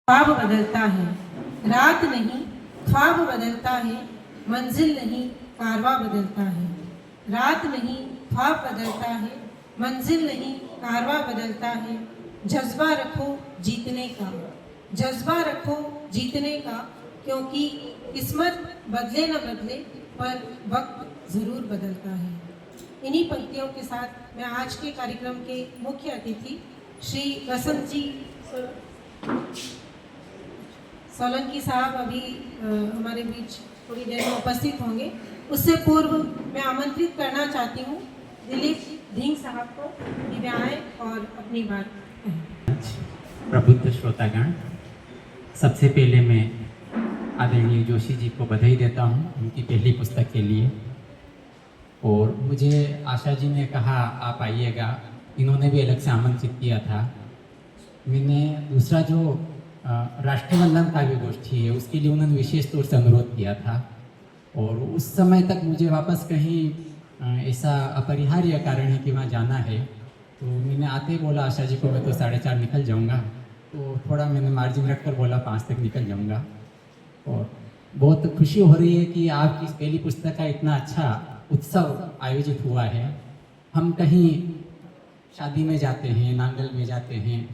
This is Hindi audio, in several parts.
ख्वाब बदलता है, रात नहीं ख्वाब बदलता है, मंजिल नहीं कारवा बदलता है। रात नहीं ख्वाब बदलता है, मंजिल नहीं कारवा बदलता है। जज्बा रखो जीतने का, जज्बा रखो जीतने का, क्योंकि किस्मत बदले न बदले पर वक्त ज़रूर बदलता है। इन्हीं पंक्तियों के साथ मैं आज के कार्यक्रम के मुख्य अतिथि श्री वसंत जी सोलंकी साहब अभी हमारे बीच थोड़ी देर में उपस्थित होंगे। उससे पूर्व मैं आमंत्रित करना चाहती हूँ दिलीप ढींग साहब को कि वे आएँ और अपनी बात कहें। प्रबुद्ध श्रोतागण, सबसे पहले मैं आदरणीय जोशी जी को बधाई देता हूँ उनकी पहली पुस्तक के लिए। और मुझे आशा जी ने कहा आप आइएगा, इन्होंने भी अलग से आमंत्रित किया था। मैंने दूसरा जो राष्ट्रवंदन काव्य गोष्ठी है उसके लिए उन्होंने विशेष तौर से अनुरोध किया था, और उस समय तक मुझे वापस कहीं ऐसा अपरिहार्य कारण है कि वहाँ जाना है, तो मैंने आते ही बोला आशा जी को मैं तो 4:30 निकल जाऊँगा, तो थोड़ा मैंने मार्जिन रख कर बोला 5 तक निकल जाऊँगा। और बहुत खुशी हो रही है कि आपकी इस पहली पुस्तक का इतना अच्छा उत्सव आयोजित हुआ है। हम कहीं शादी में जाते हैं, नांगल में जाते हैं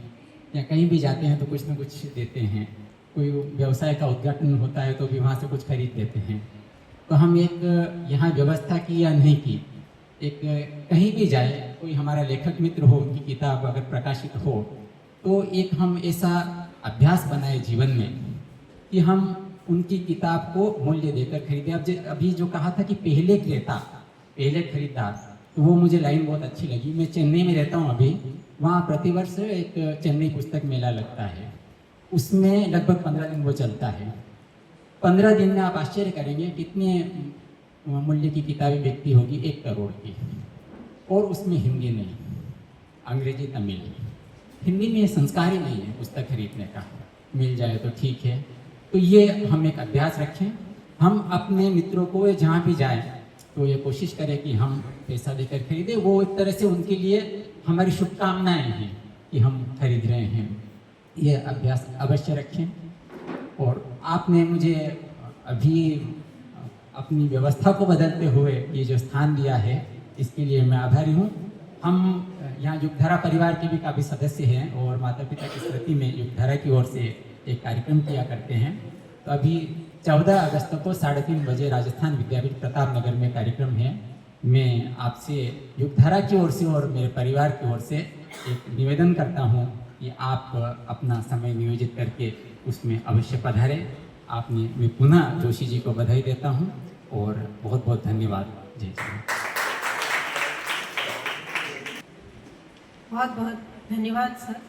या कहीं भी जाते हैं तो कुछ न कुछ देते हैं। कोई व्यवसाय का उद्घाटन होता है तो भी वहाँ से कुछ खरीद देते हैं। तो हम एक यहाँ व्यवस्था की या नहीं की, एक कहीं भी जाए, कोई हमारा लेखक मित्र हो, उनकी किताब अगर प्रकाशित हो तो एक हम ऐसा अभ्यास बनाए जीवन में कि हम उनकी किताब को मूल्य देकर खरीदे। अब अभी जो कहा था कि पहले क्रेता पहले खरीदार, तो वो मुझे लाइन बहुत अच्छी लगी। मैं चेन्नई में रहता हूँ अभी, वहाँ प्रतिवर्ष एक चेन्नई पुस्तक मेला लगता है, उसमें लगभग 15 दिन वो चलता है। 15 दिन में आप आश्चर्य करेंगे कितने मूल्य की किताबें बिकती होगी, 1 करोड़ की। और उसमें हिंदी नहीं, अंग्रेजी तमिल। हिंदी में संस्कार ही नहीं है पुस्तक खरीदने का, मिल जाए तो ठीक है। तो ये हम एक अभ्यास रखें, हम अपने मित्रों को जहाँ भी जाएं तो ये कोशिश करें कि हम पैसा देकर खरीदें। वो एक तरह से उनके लिए हमारी शुभकामनाएं हैं कि हम खरीद रहे हैं। ये अभ्यास अवश्य रखें। और आपने मुझे अभी अपनी व्यवस्था को बदलते हुए ये जो स्थान दिया है, इसके लिए मैं आभारी हूँ। हम यहाँ युगधारा परिवार के भी काफ़ी सदस्य हैं और माता पिता की स्मृति में युगधारा की ओर से एक कार्यक्रम किया करते हैं। तो अभी 14 अगस्त को 3:30 बजे राजस्थान विद्यापीठ प्रताप नगर में कार्यक्रम है। मैं आपसे युगधारा की ओर से और मेरे परिवार की ओर से एक निवेदन करता हूँ कि आप अपना समय नियोजित करके उसमें अवश्य पधारें। आपने मैं पुनः जोशी जी को बधाई देता हूँ और बहुत बहुत धन्यवाद। जय श्री। बहुत बहुत धन्यवाद सर।